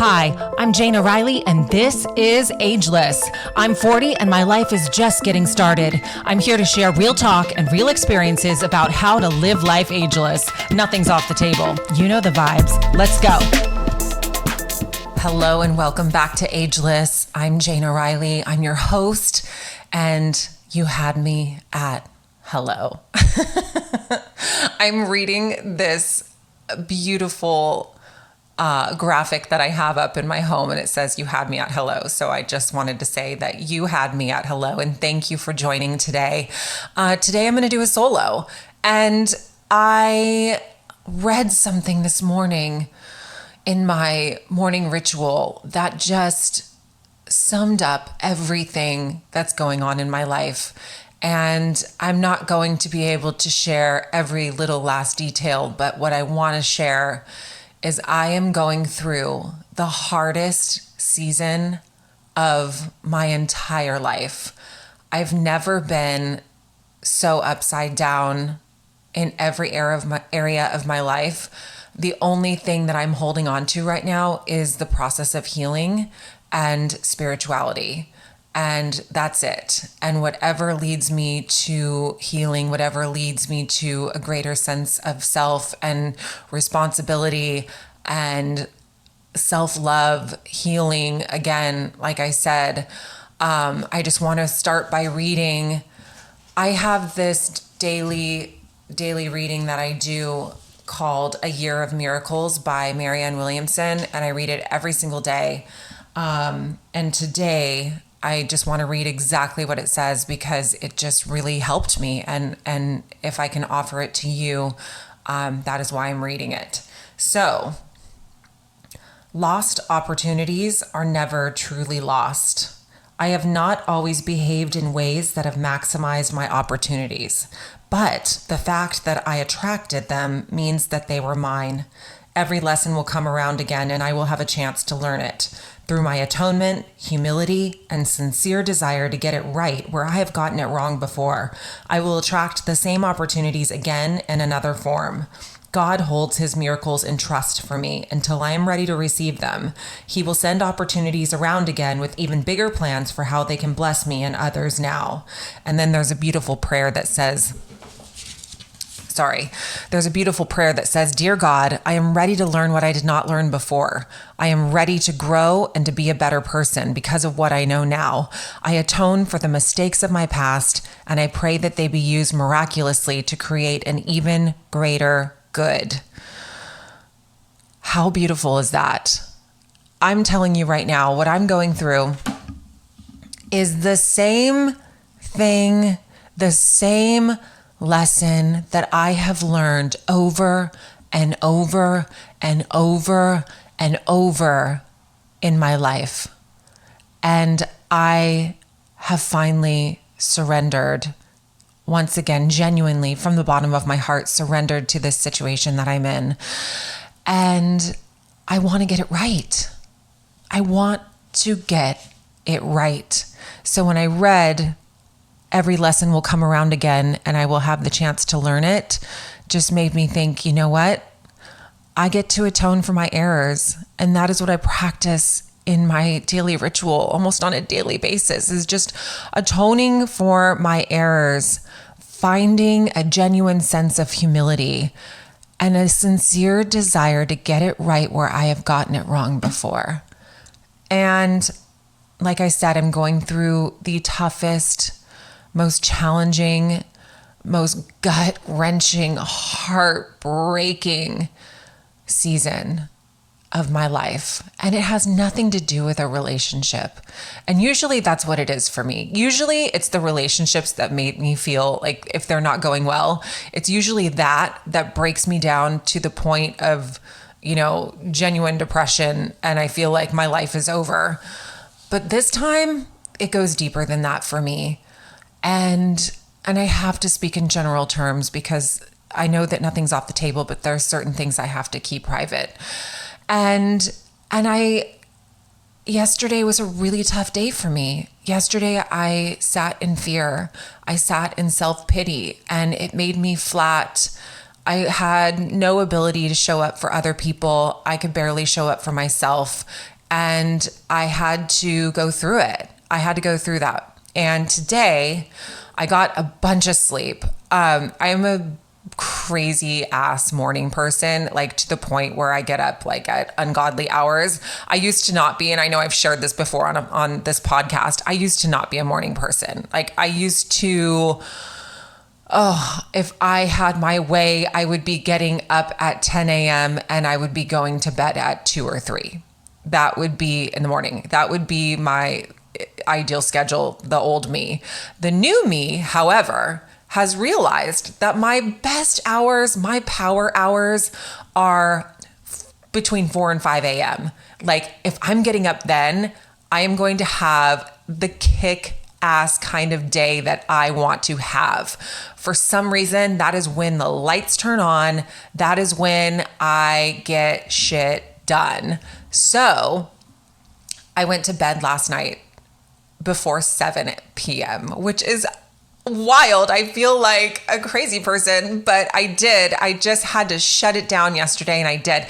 Hi, I'm Jane O'Reilly, and this is Ageless. I'm 40, and my life is just getting started. I'm here to share real talk and real experiences about how to live life ageless. Nothing's off the table. You know the vibes. Let's go. Hello, and welcome back to Ageless. I'm Jane O'Reilly. I'm your host, and you had me at hello. I'm reading this beautiful graphic that I have up in my home, and it says you had me at hello. So I just wanted to say that you had me at hello, and thank you for joining today. Today I'm going to do a solo, and I read something this morning in my morning ritual that just summed up everything that's going on in my life. And I'm not going to be able to share every little last detail, but what I want to share is I am going through the hardest season of my entire life. I've never been so upside down in every area of my life. The only thing that I'm holding on to right now is the process of healing and spirituality. And that's it. And whatever leads me to healing, whatever leads me to a greater sense of self and responsibility and self-love, healing, again, like I said, I just want to start by reading. I have this daily reading that I do called A Year of Miracles by Marianne Williamson, and I read it every single day. And today, I just want to read exactly what it says because it just really helped me. And if I can offer it to you, that is why I'm reading it. So, lost opportunities are never truly lost. I have not always behaved in ways that have maximized my opportunities, but the fact that I attracted them means that they were mine. Every lesson will come around again, and I will have a chance to learn it. Through my atonement, humility, and sincere desire to get it right where I have gotten it wrong before, I will attract the same opportunities again in another form. God holds his miracles in trust for me until I am ready to receive them. He will send opportunities around again with even bigger plans for how they can bless me and others now. And then there's a beautiful prayer that says, Dear God, I am ready to learn what I did not learn before. I am ready to grow and to be a better person because of what I know now. I atone for the mistakes of my past, and I pray that they be used miraculously to create an even greater good. How beautiful is that? I'm telling you right now, what I'm going through is the same thing, the same lesson that I have learned over and over and over and over in my life. And I have finally surrendered, once again, genuinely from the bottom of my heart, surrendered to this situation that I'm in. And I want to get it right. I want to get it right. So when I read every lesson will come around again and I will have the chance to learn it, just made me think, you know what? I get to atone for my errors. And that is what I practice in my daily ritual, almost on a daily basis, is just atoning for my errors, finding a genuine sense of humility and a sincere desire to get it right where I have gotten it wrong before. And like I said, I'm going through the toughest, most challenging, most gut-wrenching, heartbreaking season of my life. And it has nothing to do with a relationship. And usually that's what it is for me. Usually it's the relationships that make me feel like if they're not going well, it's usually that breaks me down to the point of, genuine depression. And I feel like my life is over. But this time it goes deeper than that for me. And I have to speak in general terms because I know that nothing's off the table, but there's certain things I have to keep private. And yesterday was a really tough day for me. Yesterday I sat in fear. I sat in self-pity, and it made me flat. I had no ability to show up for other people. I could barely show up for myself. And I had to go through it. I had to go through that. And today I got a bunch of sleep. I'm a crazy ass morning person, like to the point where I get up like at ungodly hours. I used to not be, and I know I've shared this before on this podcast. I used to not be a morning person. Like I used to, if I had my way, I would be getting up at 10 a.m. and I would be going to bed at 2 or 3. That would be in the morning. That would be my ideal schedule, the old me. The new me, however, has realized that my best hours, my power hours are between 4 and 5 a.m. Like if I'm getting up then, I am going to have the kick-ass kind of day that I want to have. For some reason, that is when the lights turn on. That is when I get shit done. So I went to bed last night before 7 p.m., which is wild. I feel like a crazy person, but I did. I just had to shut it down yesterday, and I did.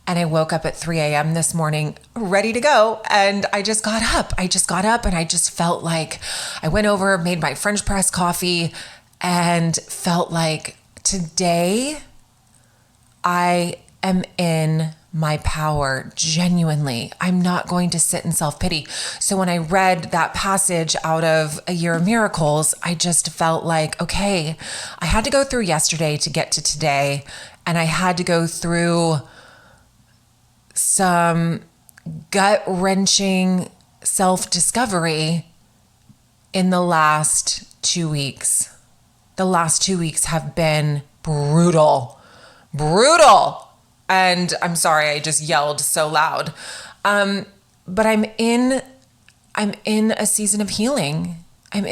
And I woke up at 3 a.m. this morning ready to go. And I just got up. And I just felt like I went over, made my French press coffee, and felt like today I am in my power. Genuinely, I'm not going to sit in self-pity. So when I read that passage out of A Year of Miracles, I just felt like, okay, I had to go through yesterday to get to today, and I had to go through some gut-wrenching self-discovery in the last 2 weeks. The last 2 weeks have been brutal. And I'm sorry, I just yelled so loud. But I'm in a season of healing. And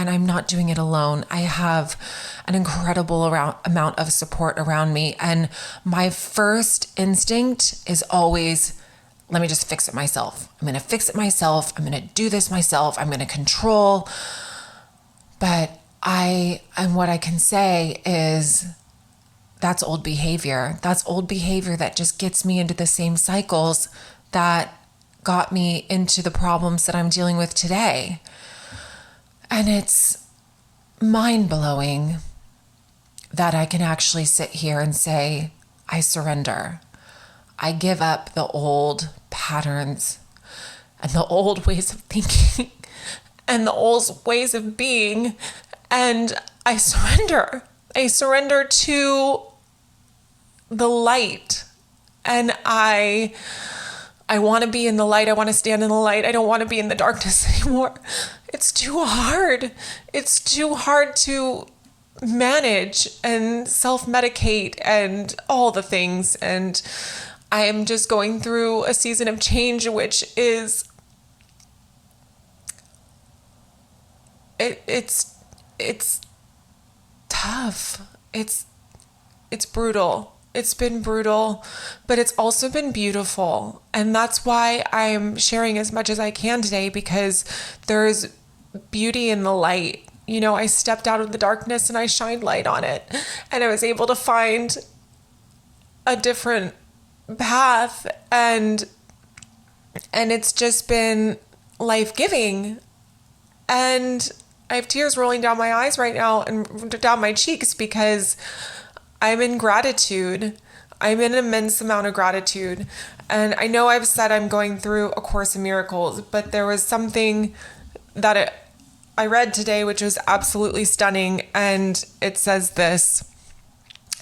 I'm not doing it alone. I have an incredible amount of support around me. And my first instinct is always, let me just fix it myself. I'm going to fix it myself. I'm going to do this myself. I'm going to control. But what I can say is, that's old behavior. That's old behavior that just gets me into the same cycles that got me into the problems that I'm dealing with today. And it's mind-blowing that I can actually sit here and say, I surrender. I give up the old patterns and the old ways of thinking and the old ways of being, and I surrender. I surrender to the light, and I want to be in the light. I want to stand in the light. I don't want to be in the darkness anymore. It's too hard. It's too hard to manage and self-medicate and all the things. And I am just going through a season of change, which is, it's tough. It's brutal. It's been brutal, but it's also been beautiful. And that's why I'm sharing as much as I can today, because there's beauty in the light. You know, I stepped out of the darkness and I shined light on it, and I was able to find a different path, and it's just been life-giving. And I have tears rolling down my eyes right now and down my cheeks, because I'm in gratitude. I'm in an immense amount of gratitude. And I know I've said I'm going through A Course in Miracles, but there was something that I read today which was absolutely stunning. And it says this: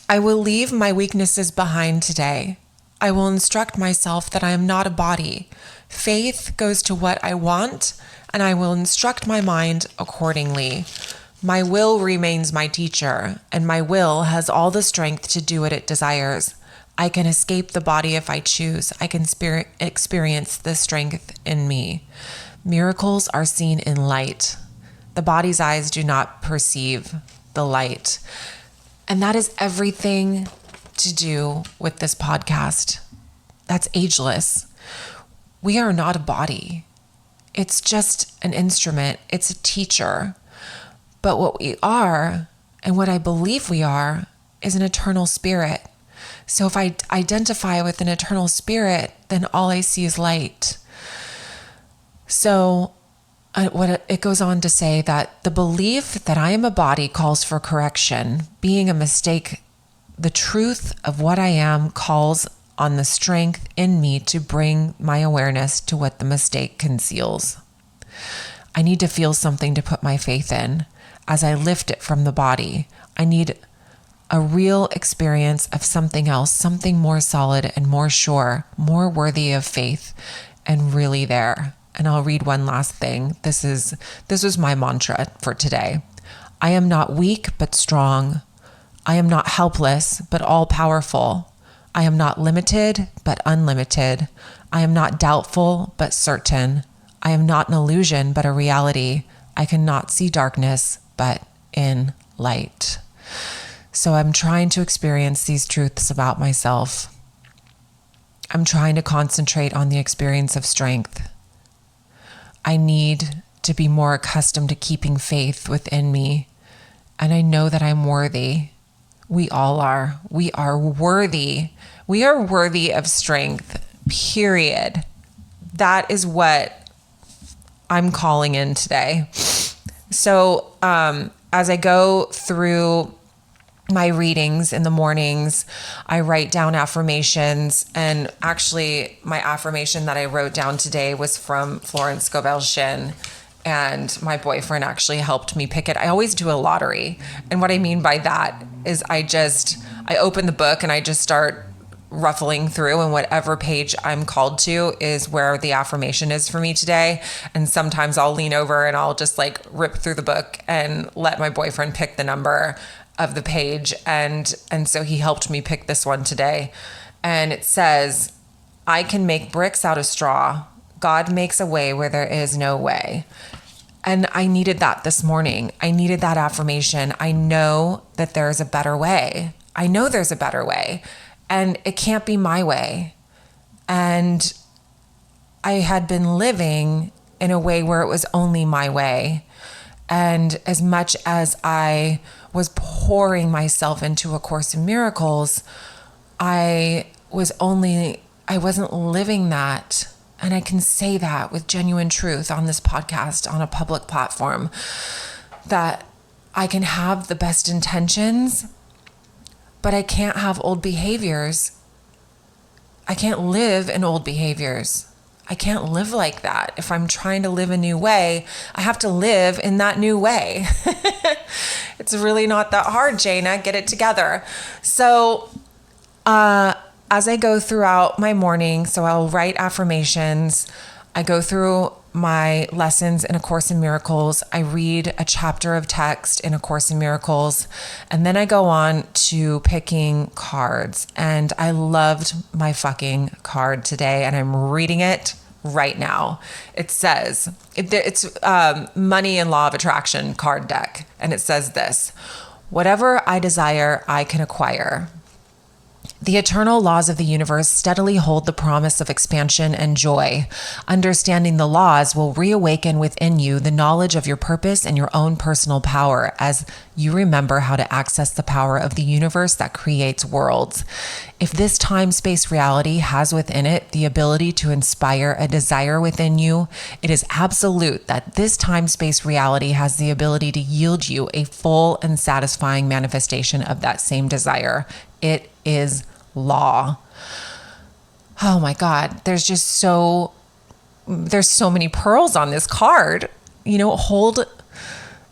I will leave my weaknesses behind today. I will instruct myself that I am not a body. Faith goes to what I want, and I will instruct my mind accordingly. My will remains my teacher, and my will has all the strength to do what it desires. I can escape the body if I choose. I can experience the strength in me. Miracles are seen in light. The body's eyes do not perceive the light. And that is everything to do with this podcast. That's ageless. We are not a body. It's just an instrument. It's a teacher. But what we are, and what I believe we are, is an eternal spirit. So if I identify with an eternal spirit, then all I see is light. So it goes on to say that the belief that I am a body calls for correction. Being a mistake, the truth of what I am calls on the strength in me to bring my awareness to what the mistake conceals. I need to feel something to put my faith in as I lift it from the body. I need a real experience of something else, something more solid and more sure, more worthy of faith and really there. And I'll read one last thing. This was my mantra for today. I am not weak, but strong. I am not helpless, but all powerful. I am not limited, but unlimited. I am not doubtful, but certain. I am not an illusion, but a reality. I cannot see darkness, but in light. So I'm trying to experience these truths about myself. I'm trying to concentrate on the experience of strength. I need to be more accustomed to keeping faith within me. And I know that I'm worthy. We all are. We are worthy. We are worthy of strength, period. That is what I'm calling in today. So as I go through my readings in the mornings, I write down affirmations. And actually, my affirmation that I wrote down today was from Florence Scovel Shinn. And my boyfriend actually helped me pick it. I always do a lottery. And what I mean by that is I open the book and I just start ruffling through, and whatever page I'm called to is where the affirmation is for me today. And sometimes I'll lean over and I'll just like rip through the book and let my boyfriend pick the number of the page. And so he helped me pick this one today. And it says, I can make bricks out of straw. God makes a way where there is no way. And I needed that this morning. I needed that affirmation. I know that there's a better way. I know there's a better way, and it can't be my way. And I had been living in a way where it was only my way. And as much as I was pouring myself into A Course in Miracles, I wasn't living that. And I can say that with genuine truth on this podcast, on a public platform, that I can have the best intentions, but I can't have old behaviors. I can't live in old behaviors. I can't live like that. If I'm trying to live a new way, I have to live in that new way. It's really not that hard, Jana. Get it together. So, as I go throughout my morning, so I'll write affirmations. I go through my lessons in A Course in Miracles. I read a chapter of text in A Course in Miracles, and then I go on to picking cards. And I loved my fucking card today, and I'm reading it right now. It says, it's Money and Law of Attraction card deck, and it says this: whatever I desire, I can acquire. The eternal laws of the universe steadily hold the promise of expansion and joy. Understanding the laws will reawaken within you the knowledge of your purpose and your own personal power as you remember how to access the power of the universe that creates worlds. If this time-space reality has within it the ability to inspire a desire within you, it is absolute that this time-space reality has the ability to yield you a full and satisfying manifestation of that same desire. It is law. Oh my God. There's so many pearls on this card. Hold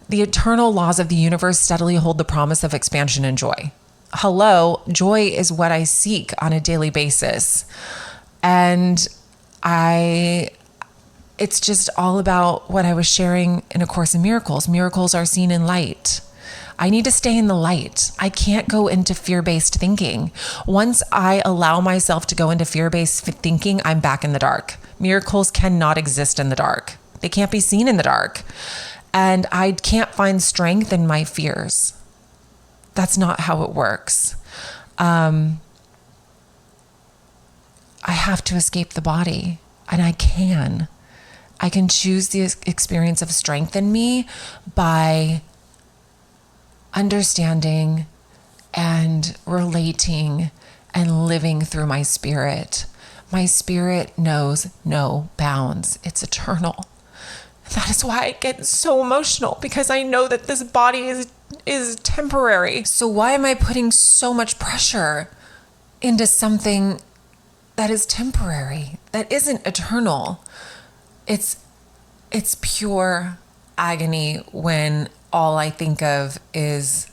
the eternal laws of the universe steadily hold the promise of expansion and joy. Hello, joy is what I seek on a daily basis. And it's just all about what I was sharing in A Course in Miracles. Miracles are seen in light. I need to stay in the light. I can't go into fear-based thinking. Once I allow myself to go into fear-based thinking, I'm back in the dark. Miracles cannot exist in the dark. They can't be seen in the dark. And I can't find strength in my fears. That's not how it works. I have to escape the body, and I can. I can choose the experience of strength in me by understanding and relating and living through my spirit. My spirit knows no bounds. It's eternal. That is why I get so emotional, because I know that this body is temporary. So why am I putting so much pressure into something that is temporary, that isn't eternal? It's pure agony when all I think of is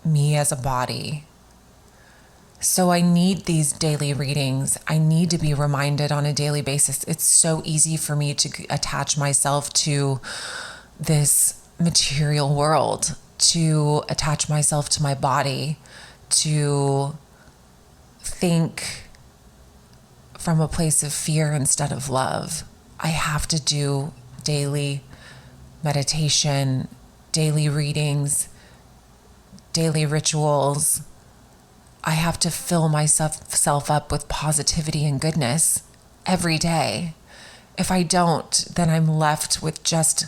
me as a body. So I need these daily readings. I need to be reminded on a daily basis. It's so easy for me to attach myself to this material world, to attach myself to my body, to think from a place of fear instead of love. I have to do daily meditation, daily readings, daily rituals. I have to fill myself up with positivity and goodness every day. If I don't, then I'm left with just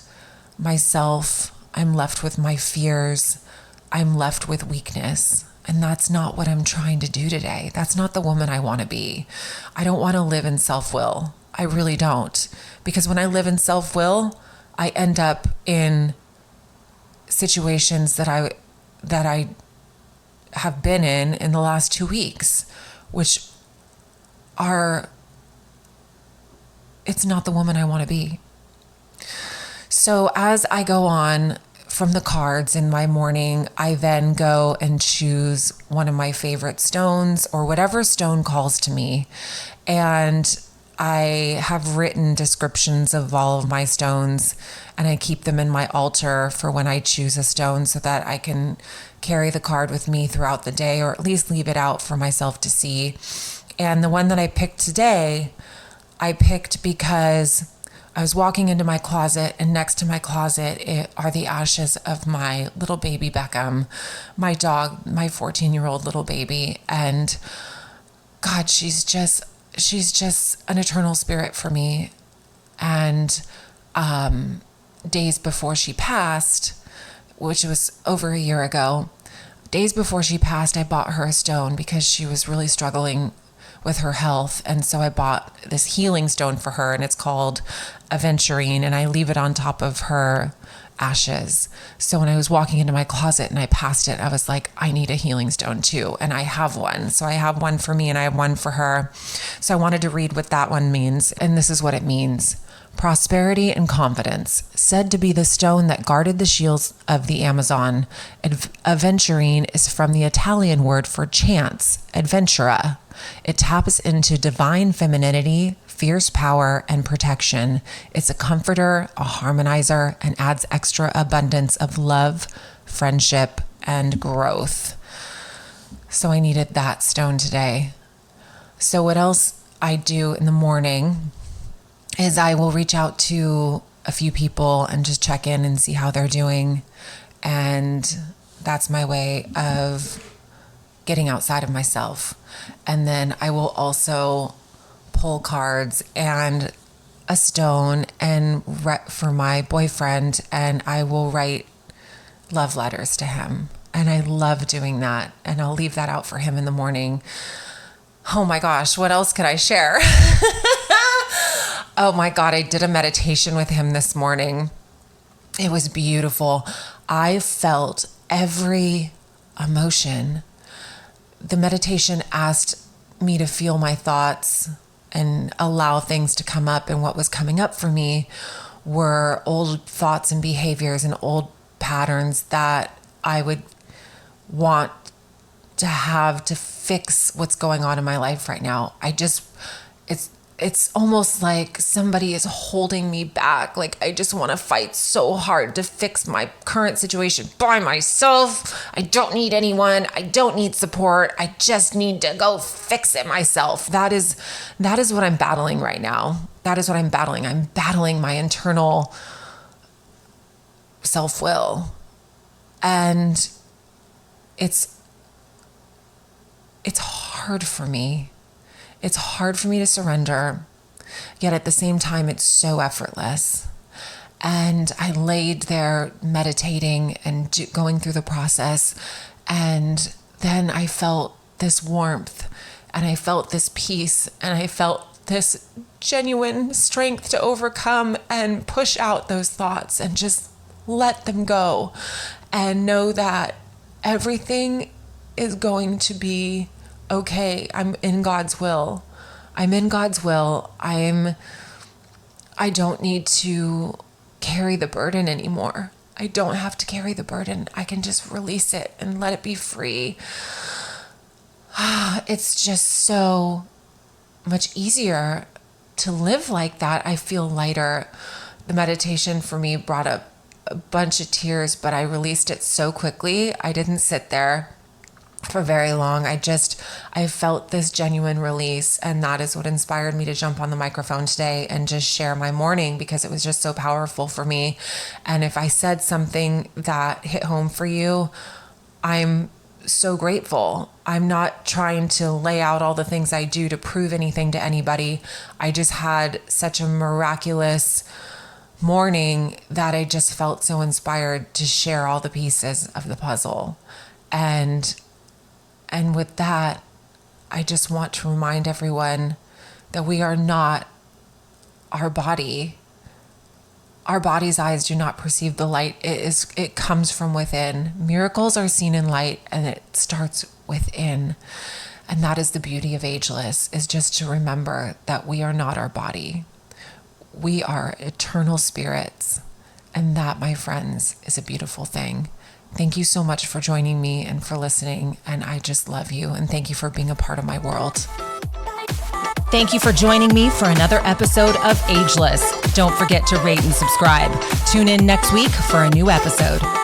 myself. I'm left with my fears. I'm left with weakness. And that's not what I'm trying to do today. That's not the woman I want to be. I don't want to live in self-will. I really don't. Because when I live in self-will, I end up in situations that I have been in the last 2 weeks, which are, it's not the woman I want to be. So as I go on from the cards in my morning, I then go and choose one of my favorite stones or whatever stone calls to me. And I have written descriptions of all of my stones, and I keep them in my altar for when I choose a stone so that I can carry the card with me throughout the day, or at least leave it out for myself to see. And the one that I picked today, I picked because I was walking into my closet, and next to my closet are the ashes of my little baby Beckham, my dog, my 14-year-old little baby. And God, she's just an eternal spirit for me. And days before she passed, which was over a year ago, days before she passed, I bought her a stone because she was really struggling with her health. And so I bought this healing stone for her, and it's called Aventurine, and I leave it on top of her ashes. So when I was walking into my closet and I passed it, I was like, I need a healing stone too. And I have one. So I have one for me and I have one for her. So I wanted to read what that one means. And this is what it means. Prosperity and confidence, said to be the stone that guarded the shields of the Amazon. Aventurine is from the Italian word for chance, adventura. It taps into divine femininity, fierce power, and protection. It's a comforter, a harmonizer, and adds extra abundance of love, friendship, and growth. So I needed that stone today. So what else I do in the morning is I will reach out to a few people and just check in and see how they're doing. And that's my way of getting outside of myself. And then I will also pull cards and a stone and for my boyfriend, and I will write love letters to him. And I love doing that. And I'll leave that out for him in the morning. Oh my gosh, what else could I share? Oh my God, I did a meditation with him this morning. It was beautiful. I felt every emotion. The meditation asked me to feel my thoughts and allow things to come up. And what was coming up for me were old thoughts and behaviors and old patterns that I would want to have to fix what's going on in my life right now. It's almost like somebody is holding me back. Like I just want to fight so hard to fix my current situation by myself. I don't need anyone. I don't need support. I just need to go fix it myself. That is what I'm battling right now. That is what I'm battling. I'm battling my internal self-will. And it's hard for me. It's hard for me to surrender, yet at the same time, it's so effortless. And I laid there meditating and going through the process, and then I felt this warmth, and I felt this peace, and I felt this genuine strength to overcome and push out those thoughts and just let them go and know that everything is going to be okay. I'm in God's will. I'm in God's will. I don't need to carry the burden anymore. I don't have to carry the burden. I can just release it and let it be free. It's just so much easier to live like that. I feel lighter. The meditation for me brought up a bunch of tears, but I released it so quickly. I didn't sit there for very long. I felt this genuine release, and that is what inspired me to jump on the microphone today and just share my morning, because it was just so powerful for me. And if I said something that hit home for you, I'm so grateful. I'm not trying to lay out all the things I do to prove anything to anybody. I just had such a miraculous morning that I just felt so inspired to share all the pieces of the puzzle. And with that, I just want to remind everyone that we are not our body. Our body's eyes do not perceive the light. It comes from within. Miracles are seen in light, and it starts within. And that is the beauty of Ageless, is just to remember that we are not our body. We are eternal spirits. And that, my friends, is a beautiful thing. Thank you so much for joining me and for listening. And I just love you. And thank you for being a part of my world. Thank you for joining me for another episode of Ageless. Don't forget to rate and subscribe. Tune in next week for a new episode.